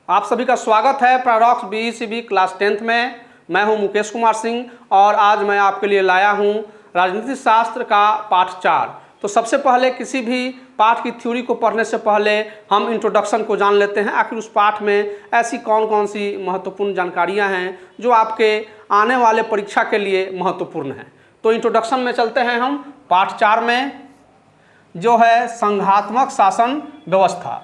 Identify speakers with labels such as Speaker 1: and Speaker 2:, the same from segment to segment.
Speaker 1: आप सभी का स्वागत है पैराडॉक्स बीईसीबी क्लास 10th में। मैं हूं मुकेश कुमार सिंह और आज मैं आपके लिए लाया हूं राजनीति शास्त्र का पाठ 4। तो सबसे पहले किसी भी पाठ की थ्योरी को पढ़ने से पहले हम इंट्रोडक्शन को जान लेते हैं। आखिर उस पाठ में ऐसी कौन कौन सी महत्वपूर्ण जानकारियां हैं जो आपके आने वाले परीक्षा के लिए महत्वपूर्ण हैं। तो इंट्रोडक्शन में चलते हैं हम पाठ 4 में, जो है संघात्मक शासन व्यवस्था।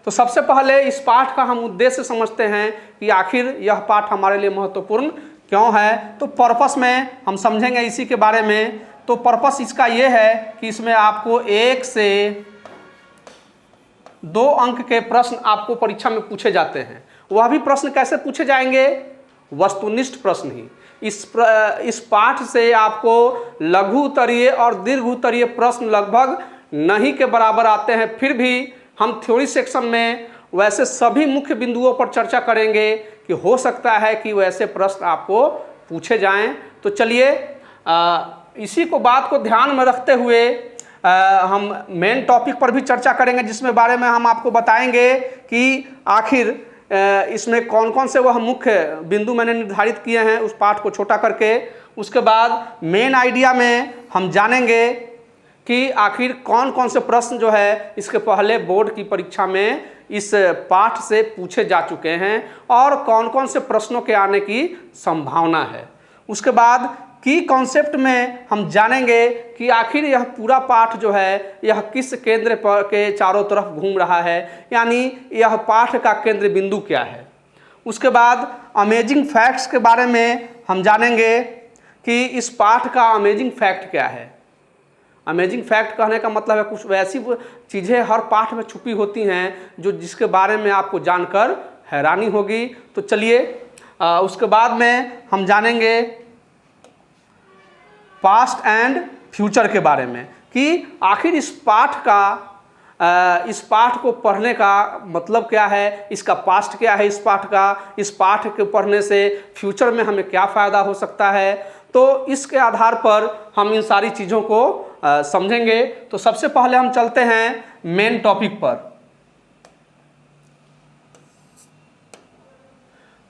Speaker 1: तो सबसे पहले इस पाठ का हम उद्देश्य समझते हैं कि आखिर यह पाठ हमारे लिए महत्वपूर्ण क्यों है। तो पर्पस में हम समझेंगे इसी के बारे में। तो पर्पस इसका यह है कि इसमें आपको 1 से 2 अंक के प्रश्न आपको परीक्षा में पूछे जाते हैं। वह भी प्रश्न कैसे पूछे जाएंगे? वस्तुनिष्ठ प्रश्न ही। इस पाठ से आपको लघु उत्तरीय और दीर्घ उत्तरीय प्रश्न लगभग नहीं के बराबर आते हैं। फिर भी हम थ्योरी सेक्शन में वैसे सभी मुख्य बिंदुओं पर चर्चा करेंगे कि हो सकता है कि वैसे प्रश्न आपको पूछे जाएं। तो चलिए इसी को बात को ध्यान में रखते हुए हम मेन टॉपिक पर भी चर्चा करेंगे, जिसमें बारे में हम आपको बताएंगे कि आखिर इसमें कौन कौन से वह मुख्य बिंदु मैंने निर्धारित किए हैं उस पाठ को छोटा करके। उसके बाद मेन आइडिया में हम जानेंगे कि आखिर कौन कौन से प्रश्न जो है इसके पहले बोर्ड की परीक्षा में इस पाठ से पूछे जा चुके हैं और कौन कौन से प्रश्नों के आने की संभावना है। उसके बाद की कॉन्सेप्ट में हम जानेंगे कि आखिर यह पूरा पाठ जो है यह किस केंद्र पर के चारों तरफ घूम रहा है, यानी यह पाठ का केंद्र बिंदु क्या है। उसके बाद अमेजिंग फैक्ट्स के बारे में हम जानेंगे कि इस पाठ का अमेजिंग फैक्ट क्या है। अमेजिंग फैक्ट कहने का मतलब है कुछ वैसी चीज़ें हर पाठ में छुपी होती हैं जो जिसके बारे में आपको जानकर हैरानी होगी। तो चलिए उसके बाद में हम जानेंगे पास्ट एंड फ्यूचर के बारे में कि आखिर इस पाठ को पढ़ने का मतलब क्या है, इसका पास्ट क्या है इस पाठ का, इस पाठ के पढ़ने से फ्यूचर में हमें क्या फ़ायदा हो सकता है। तो इसके आधार पर हम इन सारी चीज़ों को समझेंगे। तो सबसे पहले हम चलते हैं मेन टॉपिक पर।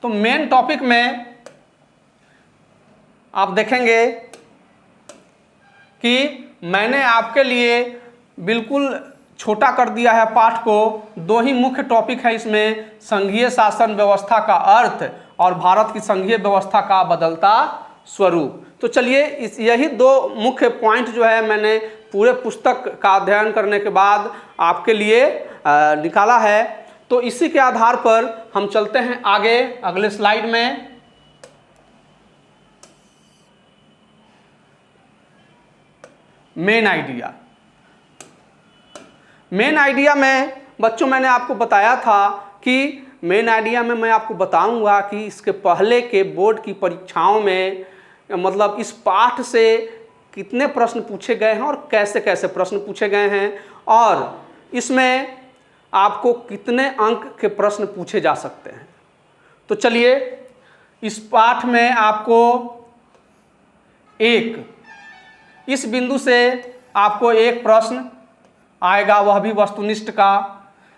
Speaker 1: तो मेन टॉपिक में आप देखेंगे कि मैंने आपके लिए बिल्कुल छोटा कर दिया है पाठ को। 2 ही मुख्य टॉपिक है इसमें, संघीय शासन व्यवस्था का अर्थ और भारत की संघीय व्यवस्था का बदलता स्वरूप। तो चलिए यही 2 मुख्य पॉइंट जो है मैंने पूरे पुस्तक का अध्ययन करने के बाद आपके लिए निकाला है। तो इसी के आधार पर हम चलते हैं आगे अगले स्लाइड में। मेन आइडिया में बच्चों मैंने आपको बताया था कि मेन आइडिया में मैं आपको बताऊंगा कि इसके पहले के बोर्ड की परीक्षाओं में मतलब इस पाठ से कितने प्रश्न पूछे गए हैं और कैसे कैसे प्रश्न पूछे गए हैं और इसमें आपको कितने अंक के प्रश्न पूछे जा सकते हैं। तो चलिए इस पाठ में आपको इस बिंदु से आपको 1 प्रश्न आएगा, वह भी वस्तुनिष्ठ का।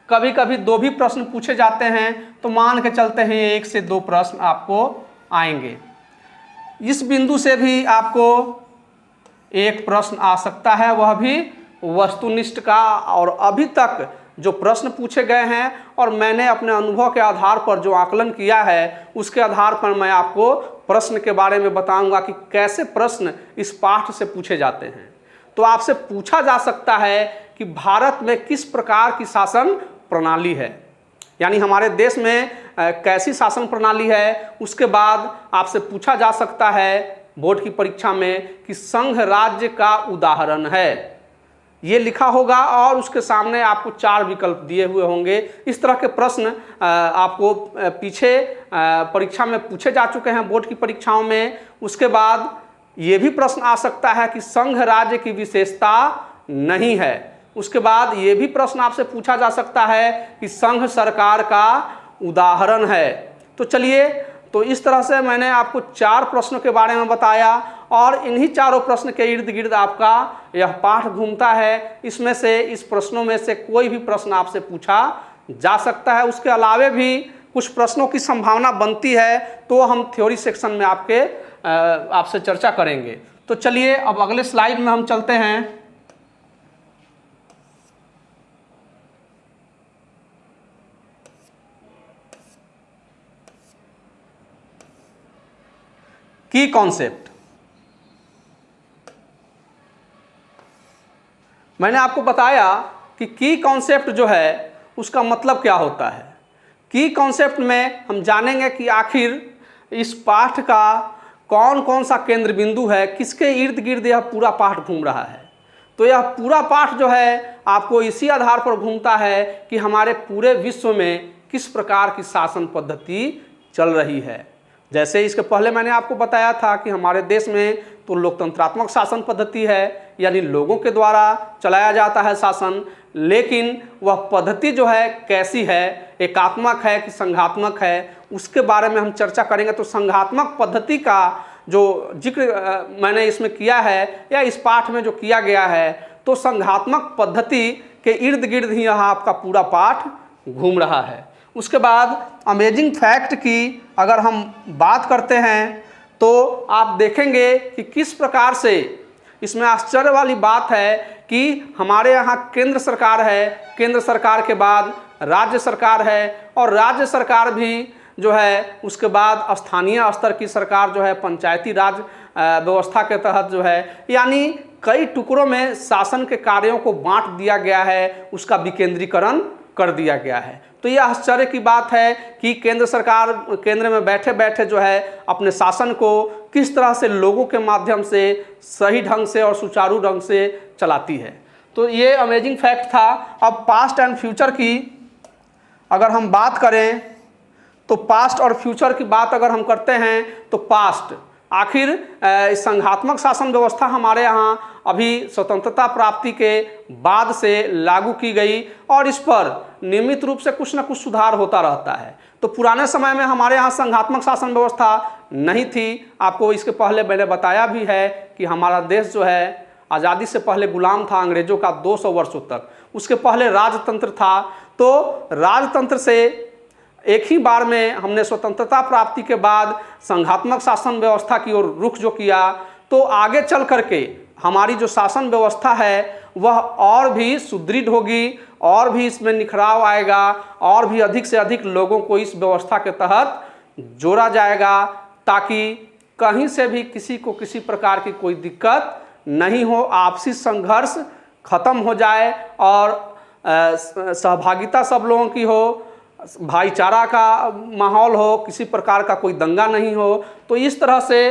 Speaker 1: कभी कभी 2 भी प्रश्न पूछे जाते हैं, तो मान के चलते हैं 1 से 2 प्रश्न आपको आएंगे। इस बिंदु से भी आपको 1 प्रश्न आ सकता है, वह भी वस्तुनिष्ठ का। और अभी तक जो प्रश्न पूछे गए हैं और मैंने अपने अनुभव के आधार पर जो आकलन किया है उसके आधार पर मैं आपको प्रश्न के बारे में बताऊंगा कि कैसे प्रश्न इस पाठ से पूछे जाते हैं। तो आपसे पूछा जा सकता है कि भारत में किस प्रकार की शासन प्रणाली है, यानी हमारे देश में कैसी शासन प्रणाली है। उसके बाद आपसे पूछा जा सकता है बोर्ड की परीक्षा में कि संघ राज्य का उदाहरण है, ये लिखा होगा और उसके सामने आपको 4 विकल्प दिए हुए होंगे। इस तरह के प्रश्न आपको पीछे परीक्षा में पूछे जा चुके हैं बोर्ड की परीक्षाओं में। उसके बाद ये भी प्रश्न आ सकता है कि संघ राज्य की विशेषता नहीं है। उसके बाद ये भी प्रश्न आपसे पूछा जा सकता है कि संघ सरकार का उदाहरण है। तो चलिए, तो इस तरह से मैंने आपको 4 प्रश्नों के बारे में बताया और इन्हीं चारों प्रश्न के इर्द गिर्द आपका यह पाठ घूमता है। इस प्रश्नों में से कोई भी प्रश्न आपसे पूछा जा सकता है। उसके अलावे भी कुछ प्रश्नों की संभावना बनती है तो हम थ्योरी सेक्शन में आपसे चर्चा करेंगे। तो चलिए अब अगले स्लाइड में हम चलते हैं। की कॉन्सेप्ट, मैंने आपको बताया कि की कॉन्सेप्ट जो है उसका मतलब क्या होता है। की कॉन्सेप्ट में हम जानेंगे कि आखिर इस पाठ का कौन कौन सा केंद्र बिंदु है, किसके इर्द गिर्द यह पूरा पाठ घूम रहा है। तो यह पूरा पाठ जो है आपको इसी आधार पर घूमता है कि हमारे पूरे विश्व में किस प्रकार की शासन पद्धति चल रही है। जैसे इसके पहले मैंने आपको बताया था कि हमारे देश में तो लोकतंत्रात्मक शासन पद्धति है, यानी लोगों के द्वारा चलाया जाता है शासन, लेकिन वह पद्धति जो है कैसी है, एकात्मक है कि संघात्मक है, उसके बारे में हम चर्चा करेंगे। तो संघात्मक पद्धति का जो जिक्र मैंने इसमें किया है या इस पाठ में जो किया गया है, तो संघात्मक पद्धति के इर्द गिर्द ही यह आपका पूरा पाठ घूम रहा है। उसके बाद अमेजिंग फैक्ट की अगर हम बात करते हैं तो आप देखेंगे कि किस प्रकार से इसमें आश्चर्य वाली बात है कि हमारे यहाँ केंद्र सरकार है, केंद्र सरकार के बाद राज्य सरकार है, और राज्य सरकार भी जो है उसके बाद स्थानीय स्तर की सरकार जो है पंचायती राज व्यवस्था के तहत जो है, यानी कई टुकड़ों में शासन के कार्यों को बांट दिया गया है, उसका विकेंद्रीकरण कर दिया गया है। तो यह आश्चर्य की बात है कि केंद्र सरकार केंद्र में बैठे बैठे जो है अपने शासन को किस तरह से लोगों के माध्यम से सही ढंग से और सुचारू ढंग से चलाती है। तो ये अमेजिंग फैक्ट था। अब पास्ट एंड फ्यूचर की अगर हम बात करें तो पास्ट और फ्यूचर की बात अगर हम करते हैं तो पास्ट, आखिर संघात्मक शासन व्यवस्था हमारे यहाँ अभी स्वतंत्रता प्राप्ति के बाद से लागू की गई और इस पर नियमित रूप से कुछ न कुछ सुधार होता रहता है। तो पुराने समय में हमारे यहाँ संघात्मक शासन व्यवस्था नहीं थी। आपको इसके पहले मैंने बताया भी है कि हमारा देश जो है आज़ादी से पहले गुलाम था अंग्रेजों का 200 वर्षों तक। उसके पहले राजतंत्र था। तो राजतंत्र से एक ही बार में हमने स्वतंत्रता प्राप्ति के बाद संघात्मक शासन व्यवस्था की ओर रुख जो किया, तो आगे चल करके हमारी जो शासन व्यवस्था है वह और भी सुदृढ़ होगी, और भी इसमें निखराव आएगा, और भी अधिक से अधिक लोगों को इस व्यवस्था के तहत जोड़ा जाएगा, ताकि कहीं से भी किसी को किसी प्रकार की कोई दिक्कत नहीं हो, आपसी संघर्ष खत्म हो जाए और सहभागिता सब लोगों की हो, भाईचारा का माहौल हो, किसी प्रकार का कोई दंगा नहीं हो। तो इस तरह से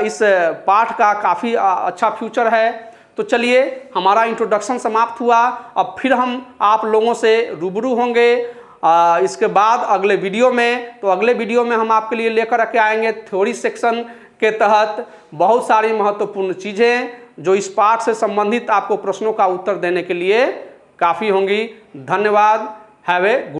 Speaker 1: इस पाठ का काफ़ी अच्छा फ्यूचर है। तो चलिए हमारा इंट्रोडक्शन समाप्त हुआ। अब फिर हम आप लोगों से रूबरू होंगे इसके बाद अगले वीडियो में। तो अगले वीडियो में हम आपके लिए लेकर के आएंगे थ्योरी सेक्शन के तहत बहुत सारी महत्वपूर्ण चीज़ें जो इस पाठ से संबंधित आपको प्रश्नों का उत्तर देने के लिए काफ़ी होंगी। धन्यवाद। Have a